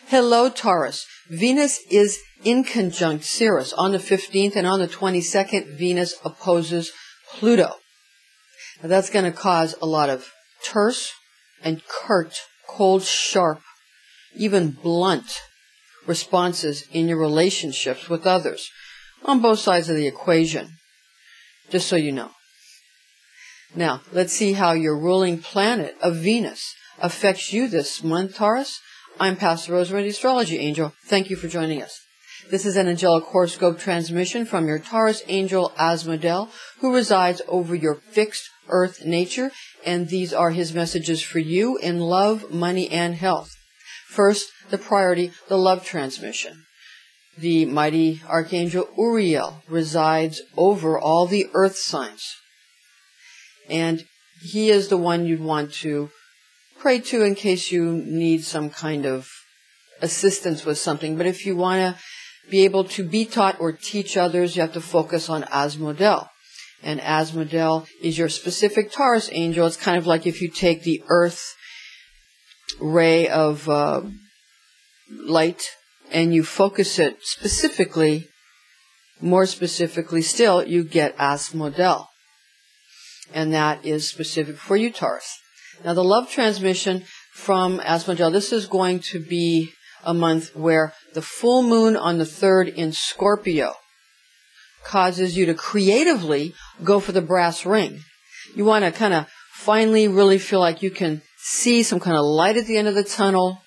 Hello, Taurus. Venus is in conjunct Ceres on the 15th, and on the 22nd, Venus opposes Pluto. Now, that's going to cause a lot of terse and curt, cold, sharp, even blunt responses in your relationships with others on both sides of the equation, just so you know. Now, let's see how your ruling planet of Venus affects you this month, Taurus. I'm Pastor Rosemary, the Astrology Angel. Thank you for joining us. This is an angelic horoscope transmission from your Taurus angel Asmodel, who resides over your fixed earth nature, and these are his messages for you in love, money, and health. First, the priority, the love transmission. The mighty archangel Uriel resides over all the earth signs, and he is the one you'd want to pray to in case you need some kind of assistance with something. But if you want to be able to be taught or teach others, you have to focus on Asmodel. And Asmodel is your specific Taurus angel. It's kind of like if you take the earth ray of light and you focus it specifically, more specifically still, you get Asmodel. And that is specific for you, Taurus. Now, the love transmission from Asmodel, this is going to be a month where the full moon on the 3rd in Scorpio causes you to creatively go for the brass ring. You want to kind of finally really feel like you can see some kind of light at the end of the tunnel,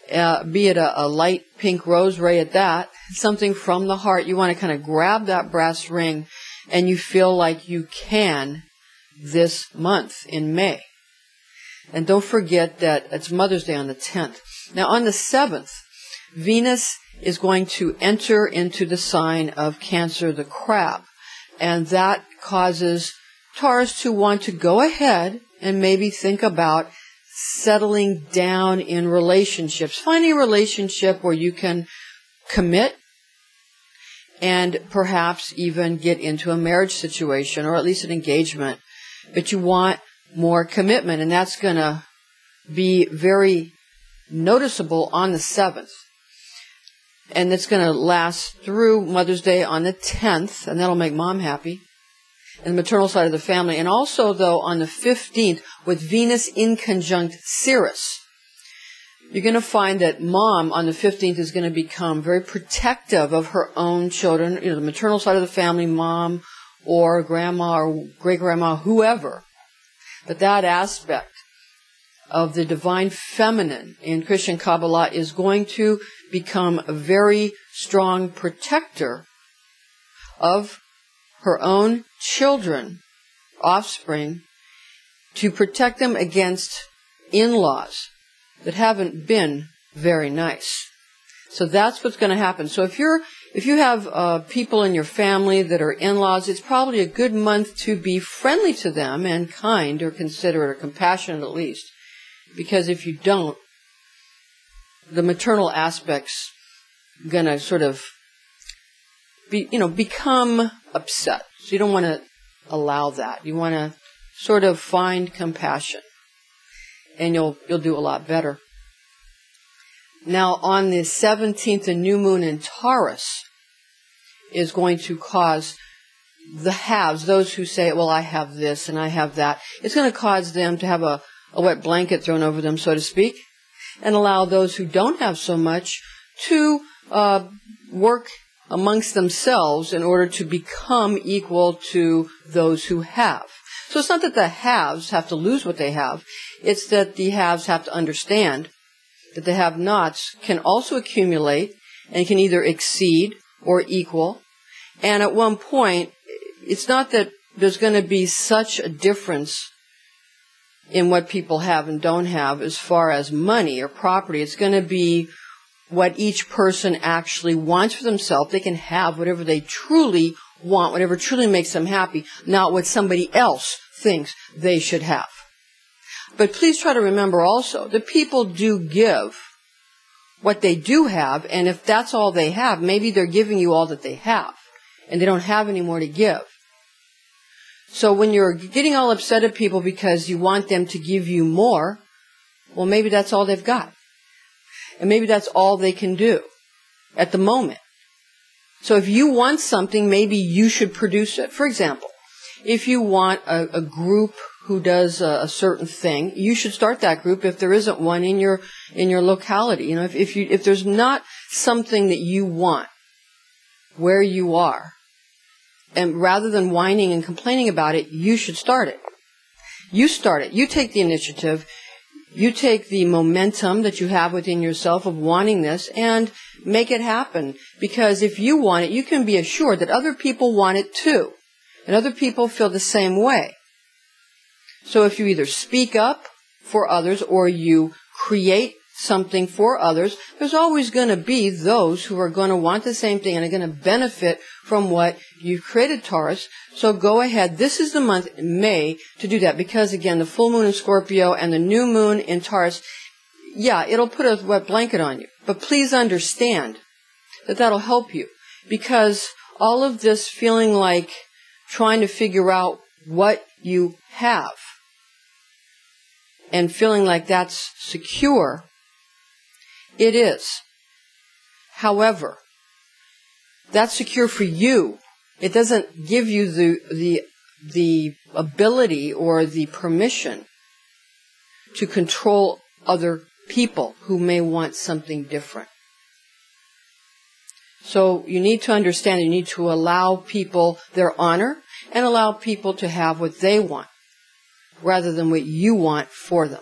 be it a light pink rose ray at that, something from the heart. You want to kind of grab that brass ring, and you feel like you can this month in May. And don't forget that it's Mother's Day on the 10th. Now, on the 7th, Venus is going to enter into the sign of Cancer, the crab. And that causes Taurus to want to go ahead and maybe think about settling down in relationships. Finding a relationship where you can commit and perhaps even get into a marriage situation or at least an engagement. But you want more commitment, and that's going to be very noticeable on the 7th. And it's going to last through Mother's Day on the 10th, and that'll make Mom happy, and the maternal side of the family. And also, though, on the 15th, with Venus in conjunct Ceres, you're going to find that Mom on the 15th is going to become very protective of her own children, the maternal side of the family, Mom or Grandma or great-grandma, whoever. But that aspect of the divine feminine in Christian Kabbalah is going to become a very strong protector of her own children, offspring, to protect them against in-laws that haven't been very nice. So that's what's going to happen. So if you have people in your family that are in-laws, it's probably a good month to be friendly to them and kind or considerate or compassionate at least. Because if you don't, the maternal aspect's going to sort of become upset. So you don't want to allow that. You want to sort of find compassion, and you'll do a lot better. Now, on the 17th, the new moon in Taurus is going to cause the haves, those who say, well, I have this and I have that. It's going to cause them to have a wet blanket thrown over them, so to speak, and allow those who don't have so much to work amongst themselves in order to become equal to those who have. So it's not that the haves have to lose what they have. It's that the haves have to understand that the have-nots can also accumulate and can either exceed or equal. And at one point, it's not that there's going to be such a difference in what people have and don't have as far as money or property. It's going to be what each person actually wants for themselves. They can have whatever they truly want, whatever truly makes them happy, not what somebody else thinks they should have. But please try to remember also that people do give what they do have, and if that's all they have, maybe they're giving you all that they have, and they don't have any more to give. So when you're getting all upset at people because you want them to give you more, well, maybe that's all they've got. And maybe that's all they can do at the moment. So if you want something, maybe you should produce it. For example, if you want a group who does a certain thing, you should start that group if there isn't one in your locality. You know, if there's not something that you want where you are, and rather than whining and complaining about it, you should start it. You start it. You take the initiative. You take the momentum that you have within yourself of wanting this and make it happen. Because if you want it, you can be assured that other people want it too. And other people feel the same way. So if you either speak up for others or you create something for others, there's always going to be those who are going to want the same thing and are going to benefit from what you've created, Taurus. So go ahead. This is the month, May, to do that. Because, again, the full moon in Scorpio and the new moon in Taurus, yeah, it'll put a wet blanket on you. But please understand that that'll help you. Because all of this feeling like trying to figure out what you have and feeling like that's secure, it is. However, that's secure for you. It doesn't give you the ability or the permission to control other people who may want something different. So you need to understand, you need to allow people their honor and allow people to have what they want rather than what you want for them.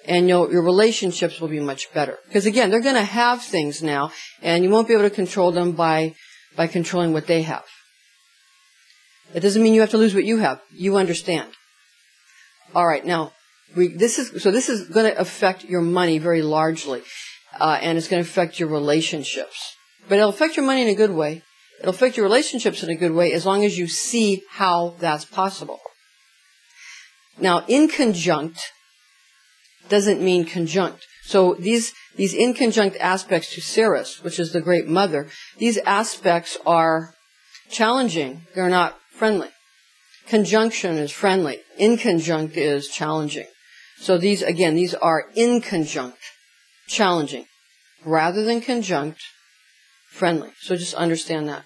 And your relationships will be much better. Because, again, they're going to have things now, and you won't be able to control them by controlling what they have. That doesn't mean you have to lose what you have. You understand. All right, now, this is going to affect your money very largely, and it's going to affect your relationships. But it'll affect your money in a good way. It'll affect your relationships in a good way as long as you see how that's possible. Now, inconjunct doesn't mean conjunct. So these inconjunct aspects to Ceres, which is the Great Mother, these aspects are challenging. They're not friendly. Conjunction is friendly. Inconjunct is challenging. So these are inconjunct, challenging, rather than conjunct, friendly. So just understand that.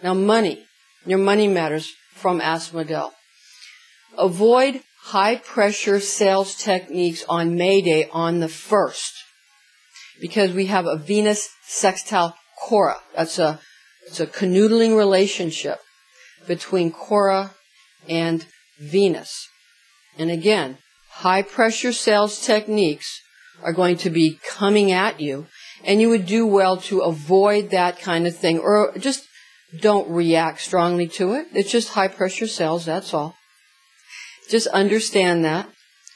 Now, money. Your money matters from Asmodel. Avoid high-pressure sales techniques on May Day on the 1st, because we have a Venus sextile Cora. It's a canoodling relationship between Cora and Venus. And again, high-pressure sales techniques are going to be coming at you, and you would do well to avoid that kind of thing, or just don't react strongly to it. It's just high-pressure sales, that's all. Just understand that.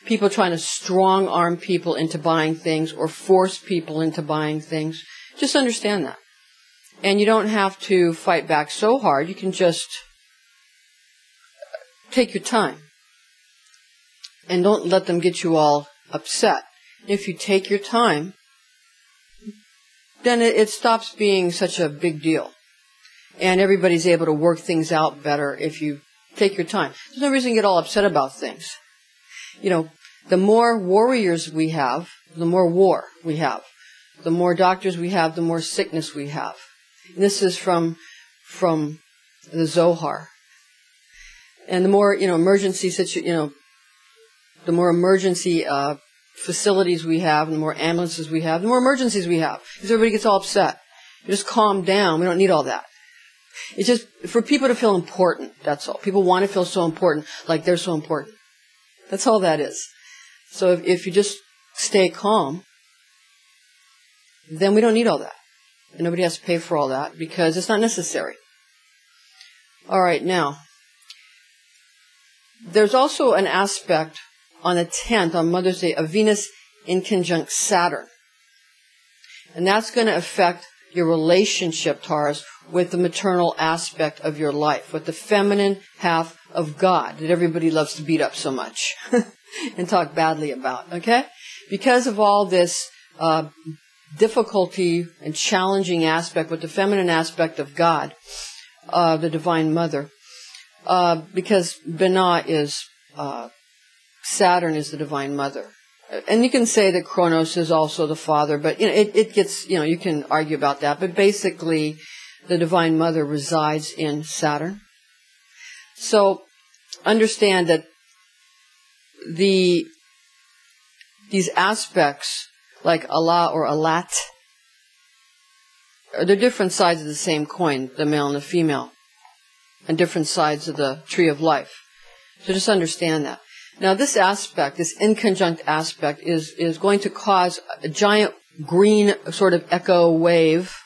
People trying to strong-arm people into buying things or force people into buying things. Just understand that. And you don't have to fight back so hard. You can just take your time. And don't let them get you all upset. If you take your time, then it stops being such a big deal. And everybody's able to work things out better if you take your time. There's no reason to get all upset about things. You know, the more warriors we have, the more war we have. The more doctors we have, the more sickness we have. And this is from the Zohar. And the more, emergency the more emergency facilities we have, and the more ambulances we have, the more emergencies we have. Because everybody gets all upset. You just calm down. We don't need all that. It's just for people to feel important, that's all. People want to feel so important, like they're so important. That's all that is. So if you just stay calm, then we don't need all that. And nobody has to pay for all that because it's not necessary. All right, now, there's also an aspect on the 10th, on Mother's Day, of Venus in conjunct Saturn. And that's going to affect your relationship, Taurus, with the maternal aspect of your life, with the feminine half of God that everybody loves to beat up so much and talk badly about, okay? Because of all this difficulty and challenging aspect with the feminine aspect of God, the Divine Mother, because Binah is, Saturn is the Divine Mother, and you can say that Kronos is also the father, but it gets, you can argue about that. But basically, the Divine Mother resides in Saturn. So understand that these aspects, like Allah or Alat, they're different sides of the same coin, the male and the female, and different sides of the tree of life. So just understand that. Now this aspect, this inconjunct aspect, is going to cause a giant green sort of echo wave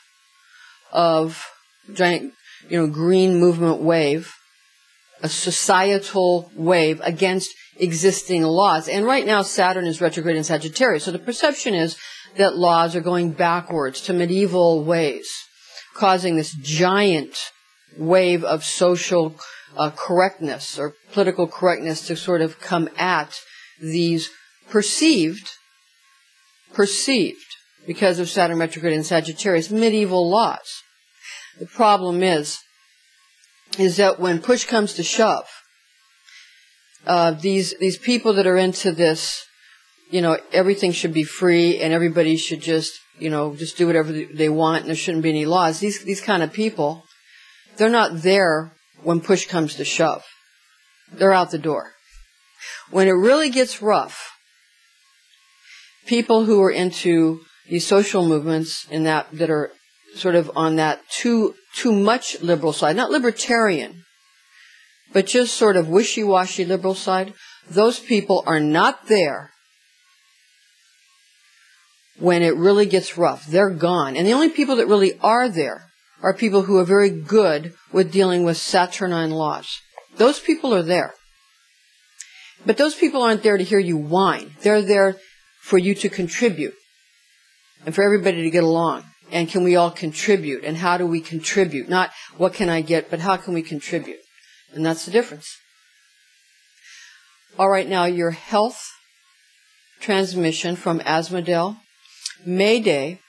of giant, green movement wave, a societal wave against existing laws. And right now Saturn is retrograde in Sagittarius. So the perception is that laws are going backwards to medieval ways, causing this giant wave of social correctness or political correctness to sort of come at these perceived, because of Saturn retrograde in Sagittarius, medieval laws. The problem is that when push comes to shove, these people that are into this, everything should be free and everybody should just do whatever they want and there shouldn't be any laws. These kind of people, they're not there when push comes to shove. They're out the door. When it really gets rough, people who are into these social movements that are sort of on that too much liberal side, not libertarian, but just sort of wishy-washy liberal side, those people are not there when it really gets rough. They're gone. And the only people that really are there are people who are very good with dealing with Saturnine laws. Those people are there. But those people aren't there to hear you whine. They're there for you to contribute and for everybody to get along. And can we all contribute? And how do we contribute? Not what can I get, but how can we contribute? And that's the difference. All right, now your health transmission from Asmodel, Mayday,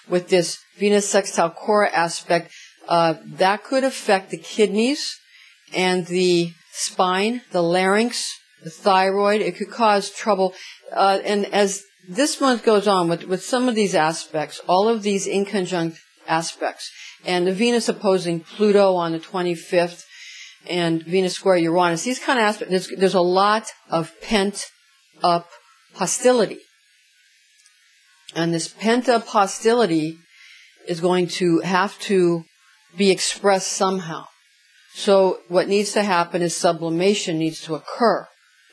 with this Venus sextile Cora aspect, that could affect the kidneys and the spine, the larynx, the thyroid. It could cause trouble. And as this month goes on with some of these aspects, all of these inconjunct aspects, and the Venus opposing Pluto on the 25th, and Venus square Uranus, these kind of aspects, there's a lot of pent-up hostility. And this pent-up hostility is going to have to be expressed somehow. So what needs to happen is sublimation needs to occur,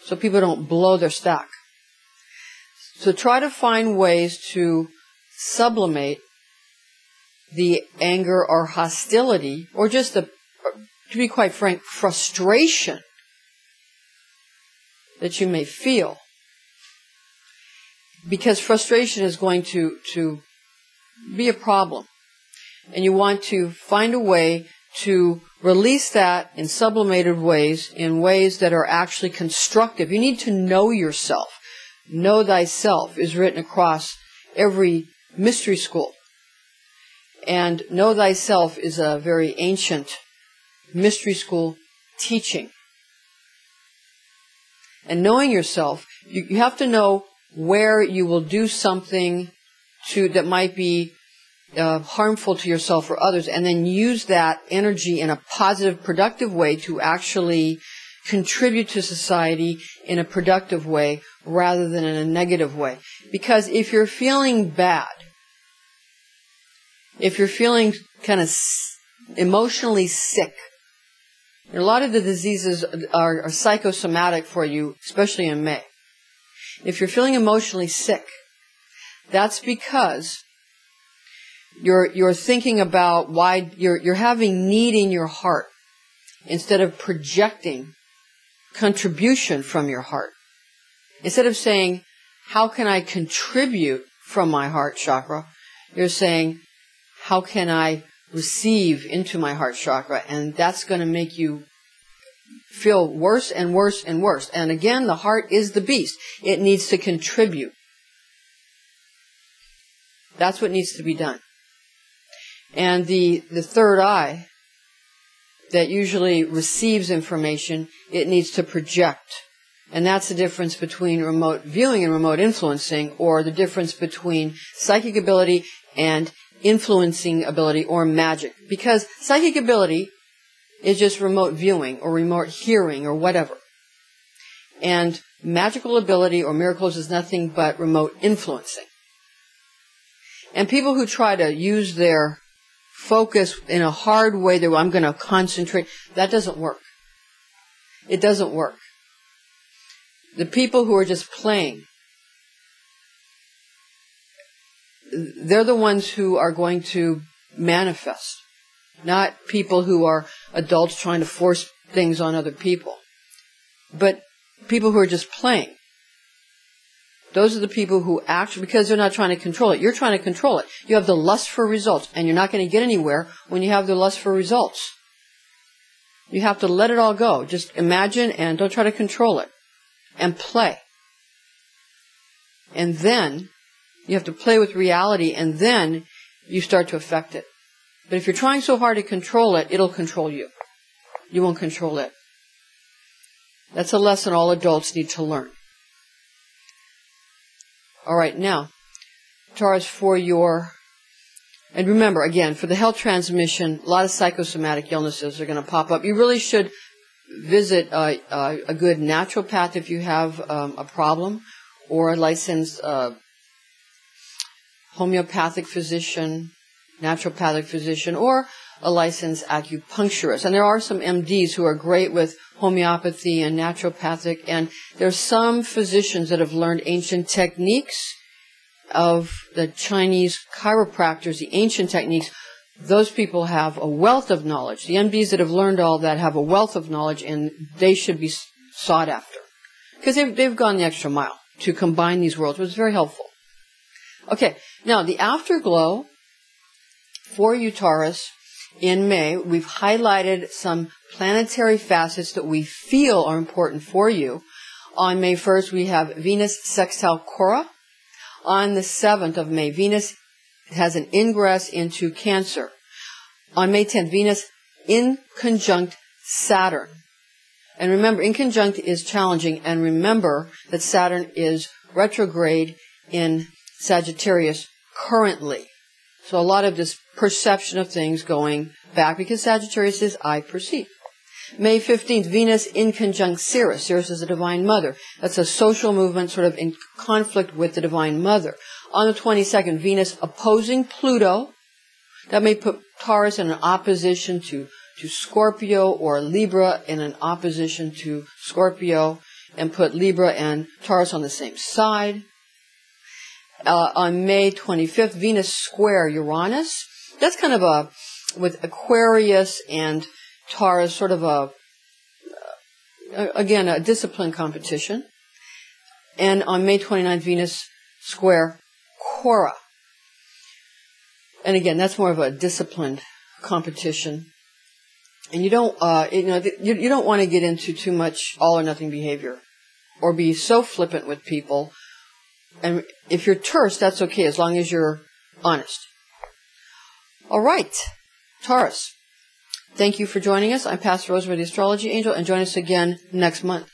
so people don't blow their stack. So try to find ways to sublimate the anger or hostility, or just to be quite frank, frustration that you may feel. Because frustration is going to be a problem. And you want to find a way to release that in sublimated ways, in ways that are actually constructive. You need to know yourself. Know thyself is written across every mystery school. And know thyself is a very ancient mystery school teaching. And knowing yourself, you have to know where you will do something that might be harmful to yourself or others, and then use that energy in a positive, productive way to actually contribute to society in a productive way rather than in a negative way. Because if you're feeling bad, if you're feeling kind of emotionally sick, a lot of the diseases are psychosomatic for you, especially in May. If you're feeling emotionally sick, that's because you're thinking about why you're having need in your heart instead of projecting contribution from your heart. Instead of saying, how can I contribute from my heart chakra, you're saying, how can I receive into my heart chakra? And that's going to make you feel worse and worse and worse. And again, the heart is the beast. It needs to contribute. That's what needs to be done. And the third eye that usually receives information, it needs to project. And that's the difference between remote viewing and remote influencing, or the difference between psychic ability and influencing ability or magic. Because psychic ability is just remote viewing or remote hearing or whatever. And magical ability or miracles is nothing but remote influencing. And people who try to use their focus in a hard way that I'm going to concentrate, that doesn't work. It doesn't work. The people who are just playing, they're the ones who are going to manifest, not people who are adults trying to force things on other people. But people who are just playing, those are the people who actually, because they're not trying to control it. You're trying to control it. You have the lust for results, and you're not going to get anywhere when you have the lust for results. You have to let it all go. Just imagine and don't try to control it. And play. And then you have to play with reality, and then you start to affect it. But if you're trying so hard to control it, it'll control you. You won't control it. That's a lesson all adults need to learn. All right, now, Taurus, for your, and remember, again, for the health transmission, a lot of psychosomatic illnesses are going to pop up. You really should visit a good naturopath if you have a problem, or a licensed homeopathic physician, naturopathic physician, or a licensed acupuncturist. And there are some MDs who are great with homeopathy and naturopathic, and there's some physicians that have learned ancient techniques of the Chinese chiropractors, the ancient techniques. Those people have a wealth of knowledge. The MDs that have learned all that have a wealth of knowledge, and they should be sought after. Because they've gone the extra mile to combine these worlds, which is very helpful. Okay, now the afterglow for you, Taurus, in May, we've highlighted some planetary facets that we feel are important for you. On May 1st, we have Venus sextile Cora. On the 7th of May, Venus has an ingress into Cancer. On May 10th, Venus in conjunct Saturn. And remember, in conjunct is challenging, and remember that Saturn is retrograde in Sagittarius currently. So a lot of this perception of things going back, because Sagittarius is I perceive. May 15th, Venus in conjunct Ceres. Ceres is the Divine Mother. That's a social movement sort of in conflict with the Divine Mother. On the 22nd, Venus opposing Pluto. That may put Taurus in an opposition to Scorpio, or Libra in an opposition to Scorpio, and put Libra and Taurus on the same side. On May 25th, Venus square Uranus. That's kind of with Aquarius and Taurus, sort of again, a discipline competition. And on May 29th, Venus square Cora. And again, that's more of a disciplined competition. And you don't, you don't want to get into too much all or nothing behavior, or be so flippant with people. And if you're terse, that's okay, as long as you're honest. All right, Taurus. Thank you for joining us. I'm Pastor Rosemary, the Astrology Angel, and join us again next month.